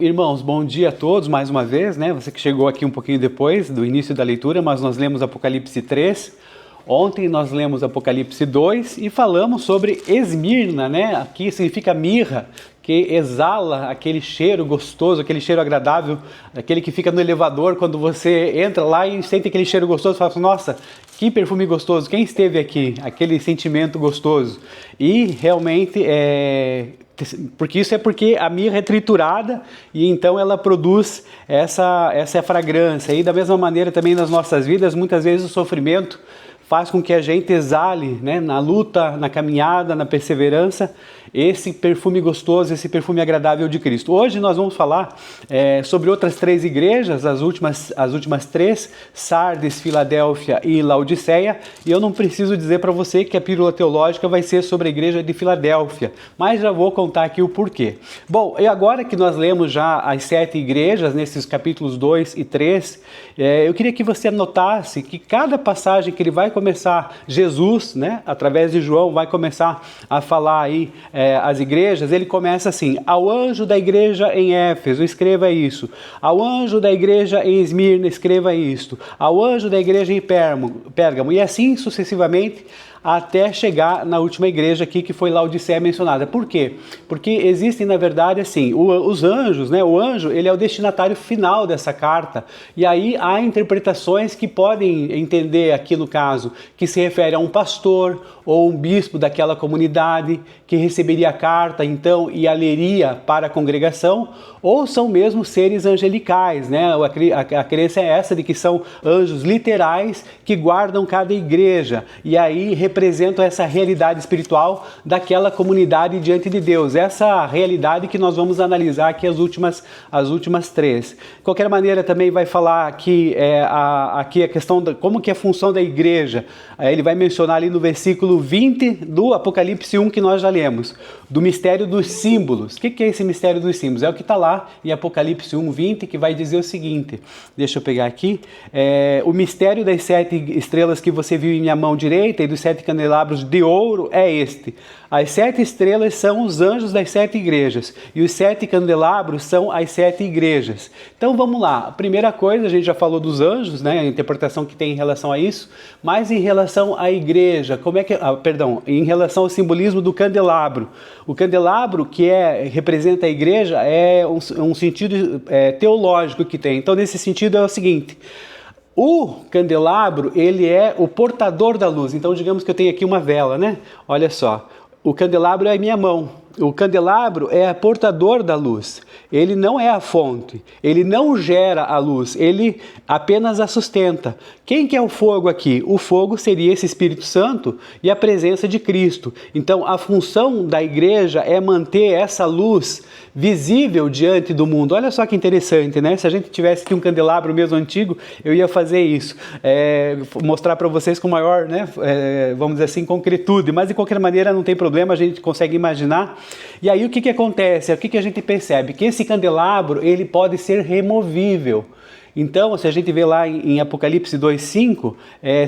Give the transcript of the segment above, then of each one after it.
Irmãos, bom dia a todos mais uma vez, né? Você que chegou aqui um pouquinho depois do início da leitura, mas nós lemos Apocalipse 3. Ontem nós lemos Apocalipse 2 e falamos sobre Esmirna, né? Aqui significa mirra, que exala aquele cheiro gostoso, aquele cheiro agradável, aquele que fica no elevador quando você entra lá e sente aquele cheiro gostoso, fala assim, nossa, que perfume gostoso, quem esteve aqui? Aquele sentimento gostoso. E realmente porque a mirra é triturada e então ela produz essa fragrância. E da mesma maneira também nas nossas vidas, muitas vezes o sofrimento faz com que a gente exale, né, na luta, na caminhada, na perseverança, esse perfume gostoso, esse perfume agradável de Cristo. Hoje nós vamos falar sobre outras 3 igrejas, as últimas 3, Sardes, Filadélfia e Laodiceia, e eu não preciso dizer para você que a pílula teológica vai ser sobre a igreja de Filadélfia, mas já vou contar aqui o porquê. Bom, e agora que nós lemos já as 7 igrejas, nesses capítulos 2 e 3, eu queria que você anotasse que cada passagem que ele vai começar, Jesus, né, através de João, vai começar a falar aí as igrejas, ele começa assim, ao anjo da igreja em Éfeso, escreva isso, ao anjo da igreja em Esmirna, escreva isto, ao anjo da igreja em Pérgamo, e assim sucessivamente, até chegar na última igreja aqui, que foi Laodiceia mencionada. Por quê? Porque existem, na verdade, assim, os anjos, né? O anjo, ele é o destinatário final dessa carta, e aí há interpretações que podem entender aqui no caso, que se refere a um pastor ou um bispo daquela comunidade, que receberia a carta, então, e a leria para a congregação, ou são mesmo seres angelicais, né? A crença é essa de que são anjos literais que guardam cada igreja, e aí representam essa realidade espiritual daquela comunidade diante de Deus, essa realidade que nós vamos analisar aqui as últimas 3. De qualquer maneira, também vai falar aqui, aqui a questão de como que é a função da igreja. Ele vai mencionar ali no versículo 20 do Apocalipse 1 que nós já lemos, do mistério dos símbolos. O que é esse mistério dos símbolos? É o que está lá em Apocalipse 1, 20, que vai dizer o seguinte, deixa eu pegar aqui, o mistério das 7 estrelas que você viu em minha mão direita e dos 7 candelabros de ouro é este. As 7 estrelas são os anjos das 7 igrejas e os 7 candelabros são as 7 igrejas. Então vamos lá, a primeira coisa, a gente já falou dos anjos, né, a interpretação que tem em relação a isso, mas em relação à igreja, em relação ao simbolismo do candelabro. O candelabro, que representa a igreja, é um sentido teológico que tem. Então nesse sentido é o seguinte, o candelabro, ele é o portador da luz. Então, digamos que eu tenho aqui uma vela, né? Olha só, o candelabro é a minha mão. O candelabro é portador da luz. Ele não é a fonte. Ele não gera a luz. Ele apenas a sustenta. Quem que é o fogo aqui? O fogo seria esse Espírito Santo e a presença de Cristo. Então, a função da igreja é manter essa luz visível diante do mundo. Olha só que interessante, né? Se a gente tivesse aqui um candelabro mesmo antigo, eu ia fazer isso. Mostrar para vocês com maior, né? Vamos dizer assim, concretude. Mas, de qualquer maneira, não tem problema, a gente consegue imaginar. E aí, o que acontece? O que a gente percebe? Que esse candelabro, ele pode ser removível. Então, se a gente vê lá em Apocalipse 2,5,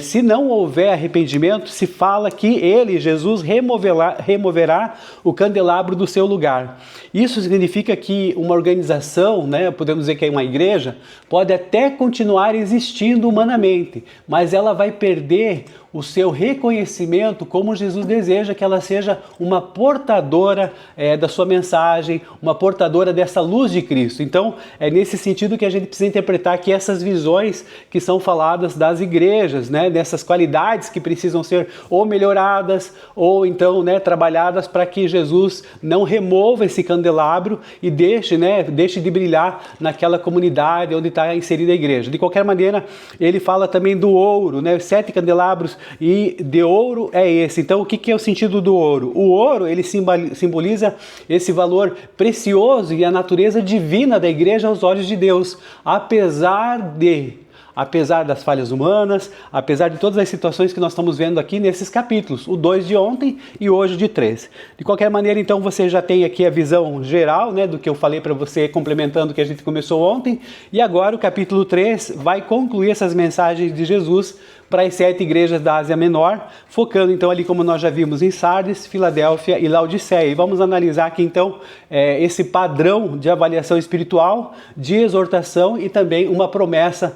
se não houver arrependimento, se fala que ele, Jesus, removerá o candelabro do seu lugar. Isso significa que uma organização, né, podemos dizer que é uma igreja, pode até continuar existindo humanamente, mas ela vai perder o seu reconhecimento como Jesus deseja que ela seja uma portadora da sua mensagem, uma portadora dessa luz de Cristo. Então, é nesse sentido que a gente precisa interpretar que essas visões que são faladas das igrejas, né, dessas qualidades que precisam ser ou melhoradas ou então, né, trabalhadas para que Jesus não remova esse candelabro e deixe de brilhar naquela comunidade onde está inserida a igreja. De qualquer maneira, ele fala também do ouro, né, 7 candelabros e de ouro é esse. Então, o que é o sentido do ouro? O ouro, ele simboliza esse valor precioso e a natureza divina da igreja aos olhos de Deus, apesar das falhas humanas, apesar de todas as situações que nós estamos vendo aqui nesses capítulos, o 2 de ontem e hoje de 3. De qualquer maneira, então, você já tem aqui a visão geral, né, do que eu falei para você, complementando o que a gente começou ontem, e agora o capítulo 3 vai concluir essas mensagens de Jesus, para as 7 igrejas da Ásia Menor, focando então ali, como nós já vimos, em Sardes, Filadélfia e Laodiceia. E vamos analisar aqui então esse padrão de avaliação espiritual, de exortação e também uma promessa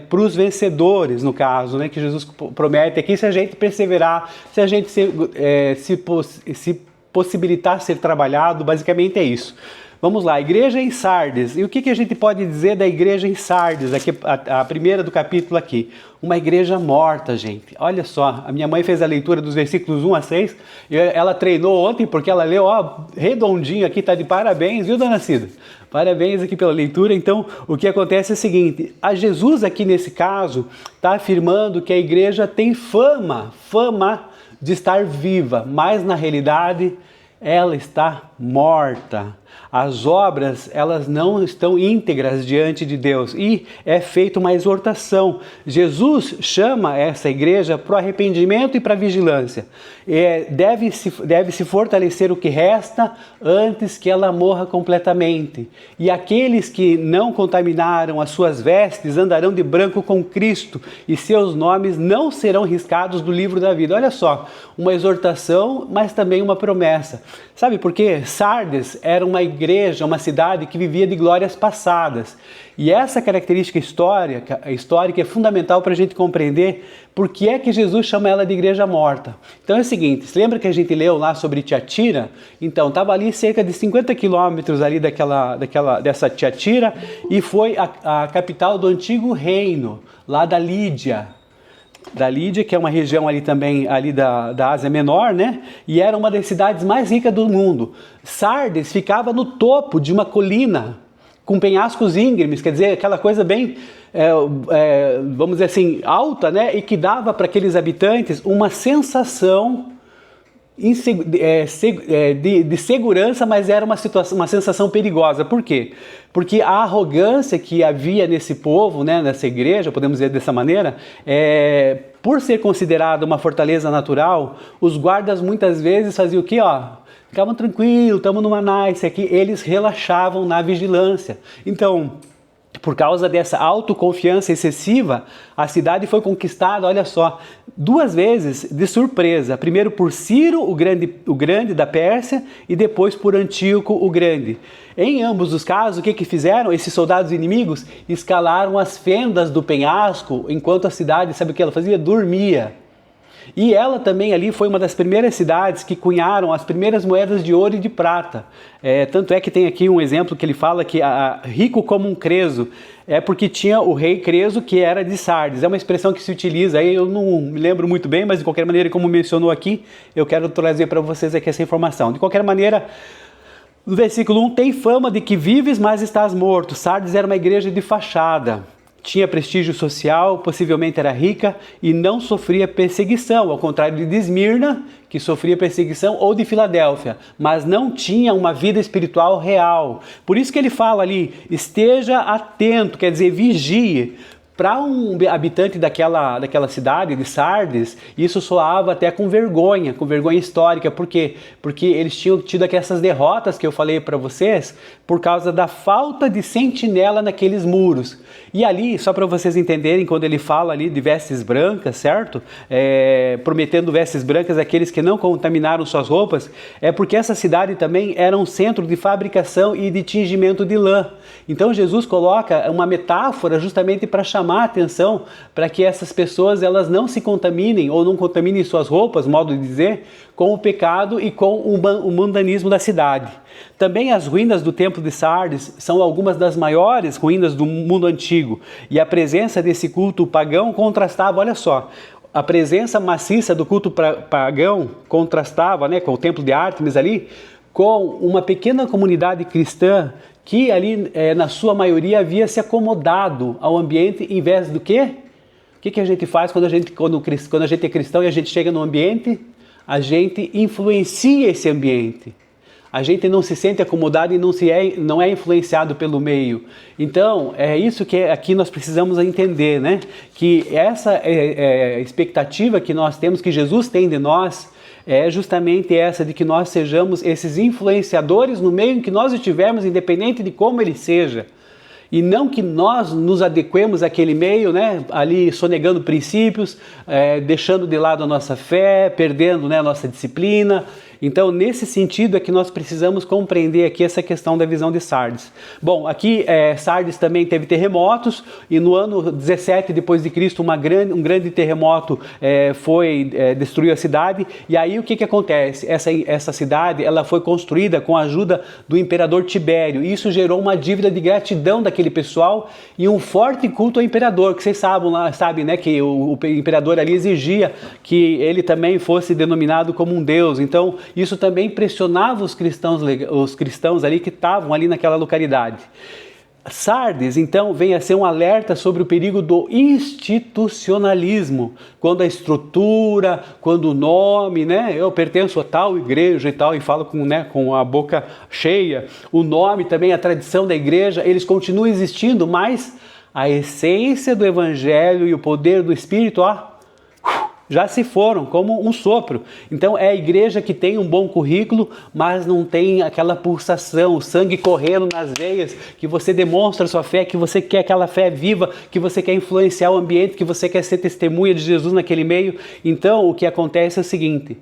para os vencedores, no caso, né, que Jesus promete aqui, se a gente perseverar, se a gente se possibilitar ser trabalhado, basicamente é isso. Vamos lá, igreja em Sardes. E o que a gente pode dizer da igreja em Sardes? Aqui, a primeira do capítulo aqui. Uma igreja morta, gente. Olha só, a minha mãe fez a leitura dos versículos 1 a 6. Ela treinou ontem porque ela leu, redondinho aqui, tá de parabéns, viu, dona Cida? Parabéns aqui pela leitura. Então, o que acontece é o seguinte, a Jesus aqui nesse caso está afirmando que a igreja tem fama de estar viva, mas na realidade ela está morta. As obras, elas não estão íntegras diante de Deus e é feita uma exortação. Jesus chama essa igreja para o arrependimento e para a vigilância. Deve-se fortalecer o que resta antes que ela morra completamente. E aqueles que não contaminaram as suas vestes andarão de branco com Cristo e seus nomes não serão riscados do livro da vida. Olha só, uma exortação, mas também uma promessa. Sabe por quê? Sardes era uma igreja, uma cidade que vivia de glórias passadas. E essa característica histórica é fundamental para a gente compreender por que é que Jesus chama ela de igreja morta. Então é o seguinte, você lembra que a gente leu lá sobre Tiatira? Então, estava ali cerca de 50 quilômetros ali dessa Tiatira e foi a capital do antigo reino, lá da Lídia, que é uma região ali também ali da Ásia Menor, né? E era uma das cidades mais ricas do mundo. Sardes ficava no topo de uma colina, com penhascos íngremes, quer dizer, aquela coisa bem, vamos dizer assim, alta, né? E que dava para aqueles habitantes uma sensação de segurança, mas era uma sensação perigosa. Por quê? Porque a arrogância que havia nesse povo, né, nessa igreja, podemos dizer dessa maneira, por ser considerada uma fortaleza natural, os guardas muitas vezes faziam o quê? Ficavam tranquilos, estamos numa nice aqui, eles relaxavam na vigilância. Então, por causa dessa autoconfiança excessiva, a cidade foi conquistada, olha só, 2 vezes de surpresa. Primeiro por Ciro, o grande da Pérsia, e depois por Antíoco, o Grande. Em ambos os casos, o que fizeram? Esses soldados inimigos escalaram as fendas do penhasco, enquanto a cidade, sabe o que ela fazia? Dormia. E ela também ali foi uma das primeiras cidades que cunharam as primeiras moedas de ouro e de prata. Tanto é que tem aqui um exemplo que ele fala que rico como um Creso, é porque tinha o rei Creso que era de Sardes. É uma expressão que se utiliza, aí eu não me lembro muito bem, mas de qualquer maneira, como mencionou aqui, eu quero trazer para vocês aqui essa informação. De qualquer maneira, no versículo 1, tem fama de que vives, mas estás morto. Sardes era uma igreja de fachada. Tinha prestígio social, possivelmente era rica e não sofria perseguição, ao contrário de Esmirna, que sofria perseguição, ou de Filadélfia, mas não tinha uma vida espiritual real. Por isso que ele fala ali, esteja atento, quer dizer, vigie. Para um habitante daquela cidade de Sardes, isso soava até com vergonha histórica. Por quê? Porque eles tinham tido aquelas derrotas que eu falei para vocês por causa da falta de sentinela naqueles muros. E ali, só para vocês entenderem, quando ele fala ali de vestes brancas, certo? Prometendo vestes brancas àqueles que não contaminaram suas roupas, é porque essa cidade também era um centro de fabricação e de tingimento de lã. Então Jesus coloca uma metáfora justamente para chamar a atenção para que essas pessoas elas não se contaminem ou não contaminem suas roupas, modo de dizer, com o pecado e com o mundanismo da cidade. Também as ruínas do templo de Sardes são algumas das maiores ruínas do mundo antigo e a presença desse culto pagão contrastava, olha só, a presença maciça do culto pagão contrastava, né, com o templo de Ártemis ali, com uma pequena comunidade cristã que ali, na sua maioria, havia se acomodado ao ambiente em vez do quê? O que a gente faz quando a gente é cristão e a gente chega no ambiente? A gente influencia esse ambiente. A gente não se sente acomodado e não é influenciado pelo meio. Então, é isso que aqui nós precisamos entender, né? Que essa expectativa que nós temos, que Jesus tem de nós, é justamente essa de que nós sejamos esses influenciadores no meio em que nós estivermos, independente de como ele seja. E não que nós nos adequemos àquele meio, né, ali sonegando princípios, deixando de lado a nossa fé, perdendo, né, a nossa disciplina. Então, nesse sentido é que nós precisamos compreender aqui essa questão da visão de Sardes. Bom, aqui Sardes também teve terremotos, e no ano 17 depois de Cristo um grande terremoto destruiu a cidade. E aí o que acontece? Essa cidade ela foi construída com a ajuda do imperador Tibério. E isso gerou uma dívida de gratidão daquele pessoal e um forte culto ao imperador, que vocês sabem, né, que o imperador ali exigia que ele também fosse denominado como um deus. Então, isso também impressionava os cristãos ali que estavam ali naquela localidade. Sardes, então, vem a ser um alerta sobre o perigo do institucionalismo, quando a estrutura, quando o nome, né, eu pertenço a tal igreja e tal, e falo com a boca cheia, o nome também, a tradição da igreja, eles continuam existindo, mas a essência do evangelho e o poder do Espírito, já se foram, como um sopro. Então é a igreja que tem um bom currículo, mas não tem aquela pulsação, o sangue correndo nas veias, que você demonstra a sua fé, que você quer aquela fé viva, que você quer influenciar o ambiente, que você quer ser testemunha de Jesus naquele meio. Então o que acontece é o seguinte: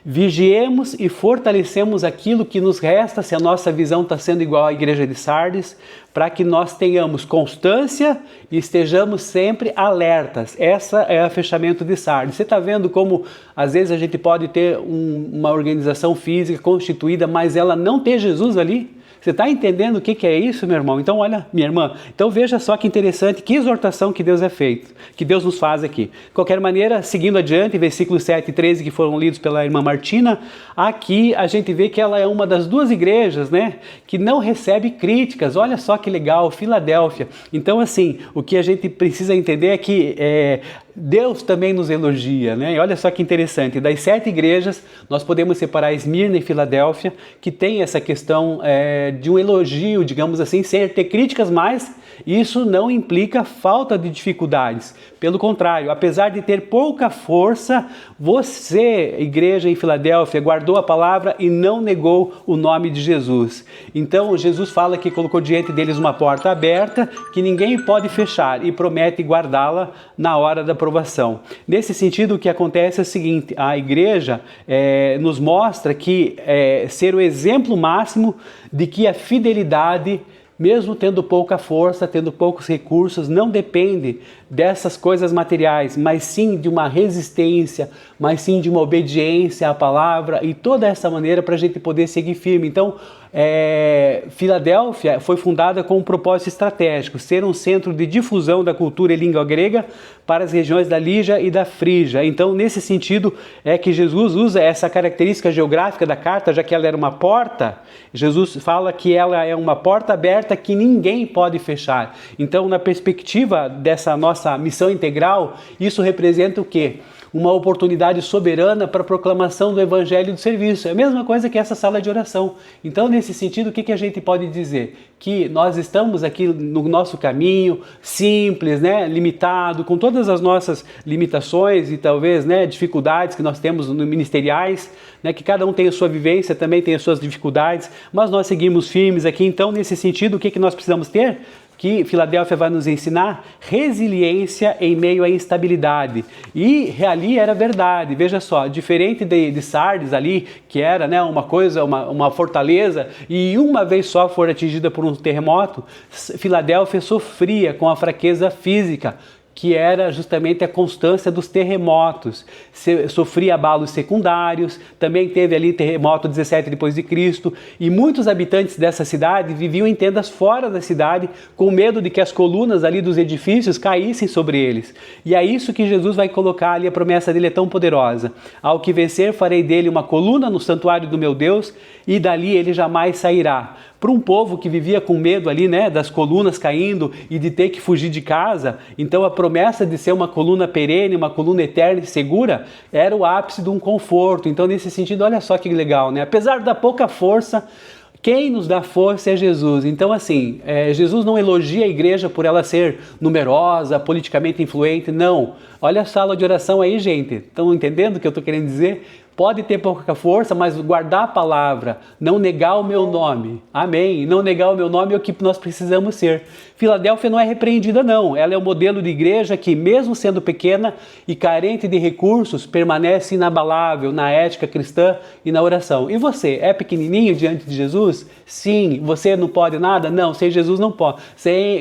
vigiemos e fortalecemos aquilo que nos resta, se a nossa visão está sendo igual à igreja de Sardes, para que nós tenhamos constância e estejamos sempre alertas. Essa é o fechamento de Sardes. Você está vendo como às vezes a gente pode ter uma organização física constituída, mas ela não ter Jesus ali? Você está entendendo o que é isso, meu irmão? Então, olha, minha irmã, então veja só que interessante, que exortação que Deus que Deus nos faz aqui. De qualquer maneira, seguindo adiante, versículos 7 e 13 que foram lidos pela irmã Martina, aqui a gente vê que ela é uma das duas igrejas, né, que não recebe críticas. Olha só que legal, Filadélfia. Então, assim, o que a gente precisa entender é que Deus também nos elogia, né? E olha só que interessante, das 7 igrejas, nós podemos separar Esmirna e Filadélfia, que tem essa questão de um elogio, digamos assim, sem ter críticas, mas isso não implica falta de dificuldades. Pelo contrário, apesar de ter pouca força, você, igreja em Filadélfia, guardou a palavra e não negou o nome de Jesus. Então, Jesus fala que colocou diante deles uma porta aberta que ninguém pode fechar e promete guardá-la na hora da aprovação. Nesse sentido, o que acontece é o seguinte: a igreja nos mostra que ser o exemplo máximo de que a fidelidade, mesmo tendo pouca força, tendo poucos recursos, não depende dessas coisas materiais, mas sim de uma resistência, mas sim de uma obediência à palavra e toda essa maneira para a gente poder seguir firme. Então, Filadélfia foi fundada com um propósito estratégico, ser um centro de difusão da cultura e língua grega para as regiões da Lígia e da Frígia. Então, nesse sentido, é que Jesus usa essa característica geográfica da carta, já que ela era uma porta. Jesus fala que ela é uma porta aberta que ninguém pode fechar. Então, na perspectiva dessa nossa missão integral, isso representa o quê? Uma oportunidade soberana para a proclamação do evangelho do serviço. É a mesma coisa que essa sala de oração. Então, nesse sentido, o que a gente pode dizer? Que nós estamos aqui no nosso caminho, simples, né, limitado, com todas as nossas limitações e talvez, né, dificuldades que nós temos no ministeriais, né, que cada um tem a sua vivência, também tem as suas dificuldades, mas nós seguimos firmes aqui. Então, nesse sentido, o que nós precisamos ter? Que Filadélfia vai nos ensinar resiliência em meio à instabilidade. E ali era verdade, veja só, diferente de Sardes ali, que era, né, uma fortaleza, e uma vez só foi atingida por um terremoto, Filadélfia sofria com a fraqueza física, que era justamente a constância dos terremotos. Sofria abalos secundários, também teve ali terremoto 17 depois de Cristo, e muitos habitantes dessa cidade viviam em tendas fora da cidade, com medo de que as colunas ali dos edifícios caíssem sobre eles. E é isso que Jesus vai colocar ali, a promessa dele é tão poderosa. Ao que vencer, farei dele uma coluna no santuário do meu Deus, e dali ele jamais sairá. Para um povo que vivia com medo ali, né, das colunas caindo e de ter que fugir de casa, então a promessa de ser uma coluna perene, uma coluna eterna e segura, era o ápice de um conforto. Então, nesse sentido, olha só que legal, né? Apesar da pouca força, quem nos dá força é Jesus. Então, assim, Jesus não elogia a igreja por ela ser numerosa, politicamente influente, não. Olha a sala de oração aí, gente. Estão entendendo o que eu estou querendo dizer? pode ter pouca força, mas guardar a palavra, não negar o meu nome. Amém. Não negar o meu nome é o que nós precisamos ser. Filadélfia não é repreendida, não. Ela é um modelo de igreja que, mesmo sendo pequena e carente de recursos, permanece inabalável na ética cristã e na oração. E você, é pequenininho diante de Jesus? Sim. Você não pode nada? Não. Sem Jesus não pode.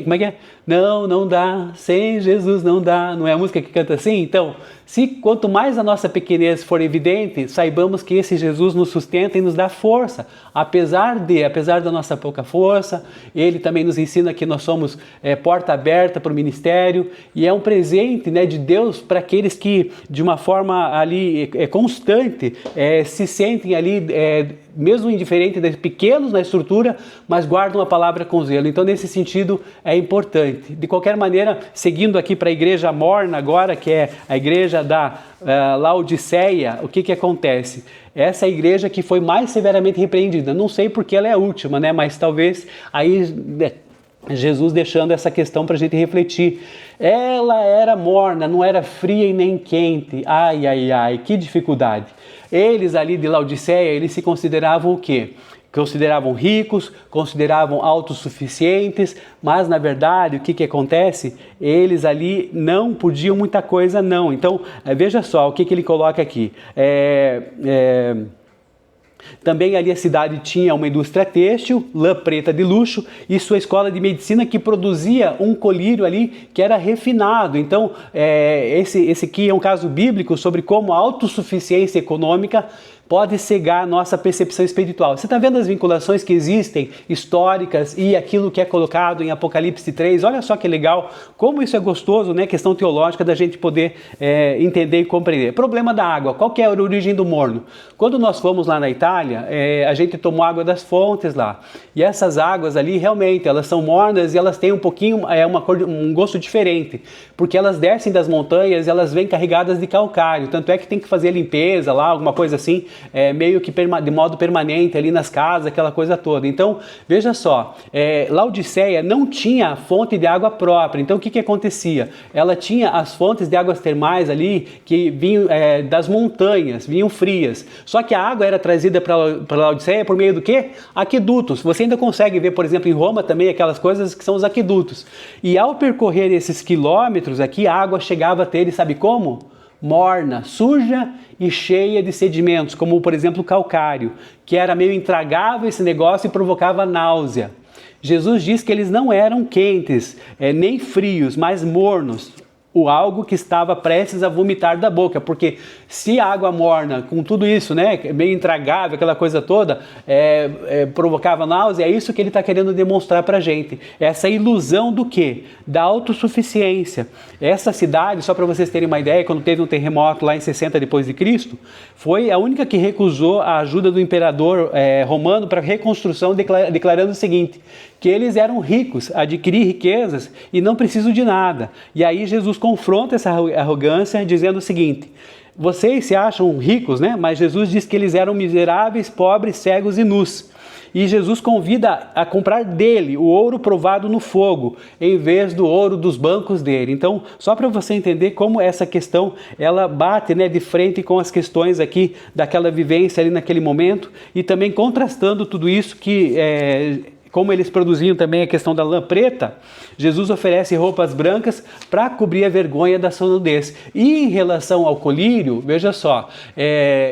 Como é que é? Não dá. Sem Jesus não dá. Não é a música que canta assim? Então, quanto mais a nossa pequenez for evidente, saibamos que esse Jesus nos sustenta e nos dá força. Apesar da nossa pouca força, Ele também nos ensina que nós somos porta aberta para o ministério, e é um presente, né, de Deus para aqueles que, de uma forma ali constante, se sentem ali, mesmo indiferentes, pequenos na estrutura, mas guardam a palavra com zelo. Então, nesse sentido, é importante. De qualquer maneira, seguindo aqui para a igreja morna agora, que é a igreja da Laodiceia, o que acontece? Essa igreja que foi mais severamente repreendida. Não sei porque ela é a última, né? Mas talvez aí Jesus deixando essa questão para a gente refletir. Ela era morna, não era fria e nem quente. Ai, que dificuldade. Eles ali de Laodiceia, eles se consideravam o quê? Consideravam ricos, consideravam autossuficientes, mas na verdade o que acontece? Eles ali não podiam muita coisa não. Então veja só o que ele coloca aqui. Também ali a cidade tinha uma indústria têxtil, lã preta de luxo, e sua escola de medicina que produzia um colírio ali que era refinado. Então esse aqui é um caso bíblico sobre como a autossuficiência econômica pode cegar a nossa percepção espiritual. Você está vendo as vinculações que existem, históricas, e aquilo que é colocado em Apocalipse 3? Olha só que legal, como isso é gostoso, né? Questão teológica da gente poder entender e compreender. Problema da água, qual que é a origem do morno? Quando nós fomos lá na Itália, a gente tomou água das fontes lá, e essas águas ali realmente, elas são mornas e elas têm um pouquinho, um gosto diferente, porque elas descem das montanhas e elas vêm carregadas de calcário, tanto é que tem que fazer limpeza lá, alguma coisa assim, meio que de modo permanente ali nas casas, aquela coisa toda. Então, veja só, Laodiceia não tinha fonte de água própria. Então, o que acontecia? Ela tinha as fontes de águas termais ali, que vinham das montanhas, vinham frias. Só que a água era trazida para Laodiceia por meio do quê? Aquedutos. Você ainda consegue ver, por exemplo, em Roma também, aquelas coisas que são os aquedutos. E ao percorrer esses quilômetros aqui, a água chegava até ele, sabe como? Morna, suja e cheia de sedimentos, como por exemplo o calcário, que era meio intragável esse negócio e provocava náusea. Jesus diz que eles não eram quentes, nem frios, mas mornos, algo que estava prestes a vomitar da boca, porque se a água morna, com tudo isso, né, meio intragável, aquela coisa toda, provocava náusea, é isso que ele está querendo demonstrar para a gente. Essa ilusão do quê? Da autossuficiência. Essa cidade, só para vocês terem uma ideia, quando teve um terremoto lá em 60 depois de Cristo, foi a única que recusou a ajuda do imperador romano para a reconstrução, declarando o seguinte, que eles eram ricos, adquirir riquezas e não precisam de nada. E aí Jesus confronta essa arrogância dizendo o seguinte, vocês se acham ricos, né? Mas Jesus diz que eles eram miseráveis, pobres, cegos e nus. E Jesus convida a comprar dele o ouro provado no fogo, em vez do ouro dos bancos dele. Então, só para você entender como essa questão, ela bate, né, de frente com as questões aqui daquela vivência ali naquele momento, e também contrastando tudo isso que como eles produziam também a questão da lã preta, Jesus oferece roupas brancas para cobrir a vergonha da sua nudez. E em relação ao colírio, veja só,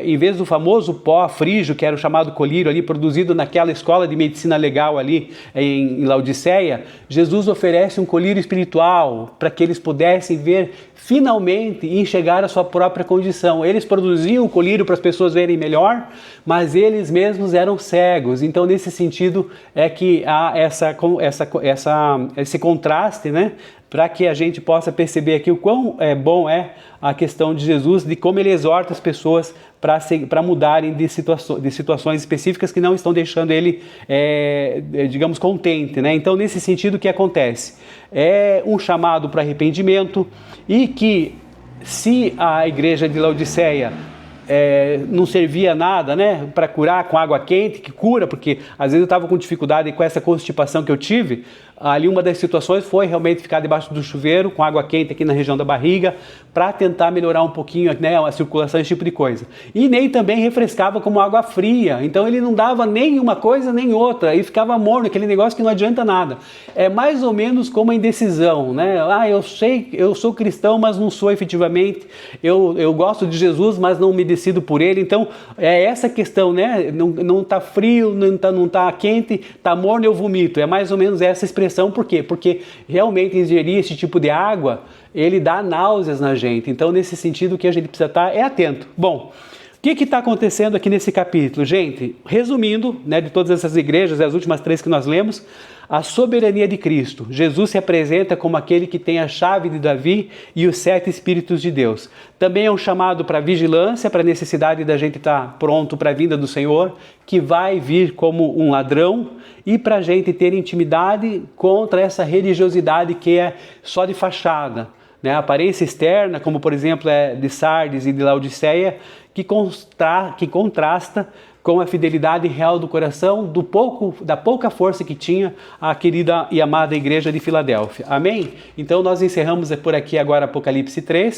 em vez do famoso pó frígio, que era o chamado colírio ali, produzido naquela escola de medicina legal ali em Laodiceia, Jesus oferece um colírio espiritual para que eles pudessem ver finalmente enxergar a sua própria condição. Eles produziam o colírio para as pessoas verem melhor, mas eles mesmos eram cegos. Então, nesse sentido, é que há esse contraste, né? Para que a gente possa perceber aqui o quão bom é a questão de Jesus, de como ele exorta as pessoas para mudarem de situações específicas que não estão deixando ele, digamos, contente, né? Então, nesse sentido, o que acontece? É um chamado para arrependimento, e que se a igreja de Laodiceia não servia nada, né, para curar com água quente, que cura, porque às vezes eu estava com dificuldade com essa constipação que eu tive, Ali uma das situações foi realmente ficar debaixo do chuveiro com água quente aqui na região da barriga para tentar melhorar um pouquinho, né, a circulação, esse tipo de coisa. E nem também refrescava como água fria, então ele não dava nem uma coisa nem outra e ficava morno, aquele negócio que não adianta nada. É mais ou menos como a indecisão, né? Eu sei, eu sou cristão, mas não sou efetivamente. Eu gosto de Jesus, mas não me decido por ele. Então é essa questão, né? Não tá frio, não tá quente, tá morno, eu vomito. É mais ou menos essa expressão. Por quê? Porque realmente ingerir esse tipo de água, ele dá náuseas na gente. Então, nesse sentido, o que a gente precisa estar é atento. Bom, o que está acontecendo aqui nesse capítulo? Gente, resumindo, né, de todas essas igrejas, as últimas 3 que nós lemos, a soberania de Cristo. Jesus se apresenta como aquele que tem a chave de Davi e os 7 Espíritos de Deus. Também é um chamado para vigilância, para a necessidade da gente estar pronto para a vinda do Senhor, que vai vir como um ladrão, e para a gente ter intimidade contra essa religiosidade que é só de fachada. Né? A aparência externa, como por exemplo é de Sardes e de Laodiceia, que contrasta com a fidelidade real do coração, da pouca força que tinha a querida e amada igreja de Filadélfia. Amém? Então nós encerramos por aqui agora Apocalipse 3.